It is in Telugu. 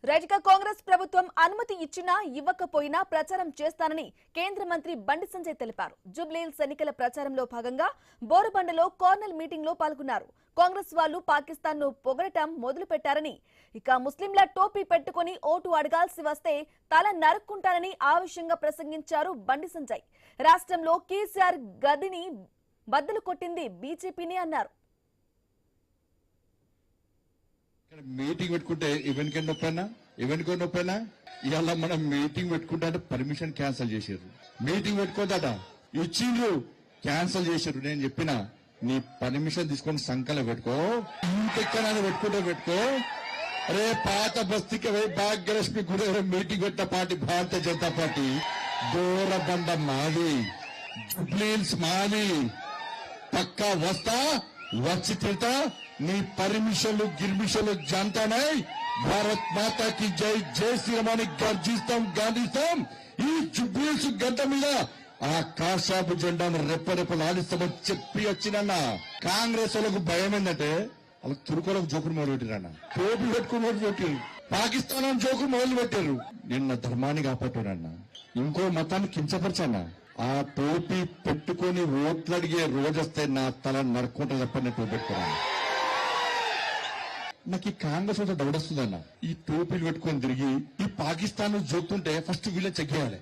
రైట్గా కాంగ్రెస్ ప్రభుత్వం అనుమతి ఇచ్చినా ఇవ్వకపోయినా ప్రచారం చేస్తానని కేంద్ర మంత్రి బండి సంజయ్ తెలిపారు. జూబ్లీహిల్స్ ఎన్నికల ప్రచారంలో భాగంగా బోరబండలో కార్నల్ మీటింగ్ లో పాల్గొన్నారు. కాంగ్రెస్ వాళ్లు పాకిస్తాన్ ను పొగడటం మొదలు పెట్టారని, ఇక ముస్లింల టోపీ పెట్టుకుని ఓటు అడగాల్సి వస్తే తల నరుక్కుంటారని ఆవేశంగా ప్రసంగించారు బండి సంజయ్. రాష్ట్రంలో కేసీఆర్ గదిని బద్దలు కొట్టింది బీజేపీని అన్నారు. మీటింగ్ పెట్టుకుంటే ఈవెంట్ నొప్పైనా ఇవాళ మనం మీటింగ్ పెట్టుకుంటే పర్మిషన్ క్యాన్సిల్ చేశారు. మీటింగ్ పెట్టుకోదట ఇచ్చిండ్రు, క్యాన్సిల్ చేశారు. నేను చెప్పిన నీ పర్మిషన్ తీసుకొని సంకల పెట్టుకో, ఇంకెక్కడా పెట్టుకో. అరే పాత బస్తీకి భాగ్యలక్ష్మి గుడి మీటింగ్ పెట్టిన పార్టీ భారతీయ జనతా పార్టీ. బోరబండ మాది, జూబ్లీహిల్స్ మాది. పక్కా వస్తా, వచ్చి తిడతా. నీ పర్మిషన్లు గిర్మిషన్లు జంటనై భారత్ మాతాకి జై, జై శ్రీరామాని గర్జిస్తాం, గాంధిస్తాం. ఈ జూబ్లీహిల్స్ గంట మీద ఆ కాషాపు జెండాను రెప్పరెప్పలు ఆడిస్తామని చెప్పి వచ్చినన్న. కాంగ్రెస్ వాళ్ళకు భయం ఏంటంటే వాళ్ళకి తురుకోలకు జోకులు మొదలు పెట్టిరన్న, టోపీ పెట్టుకుని మొదలు పెట్టారు. పాకిస్తాన్ జోకులు మొదలు పెట్టారు. నిన్న ధర్మాన్ని కాపాడారన్న, ఇంకో మతాన్ని కించపరిచన్న. ఆ టోపీ పెట్టుకుని ఓట్లు అడిగే రోజొస్తే నా తల నరుక్కుంటా చెప్పని టోపీ పెట్టుకున్నాను. నాకు ఈ కాంగ్రెస్ డౌట్ వస్తుందన్న. ఈ టోపీలు పెట్టుకొని తిరిగి ఈ పాకిస్తాన్ జోక్తుంటే ఫస్ట్ వీళ్ళని చెక్ చేయాలి.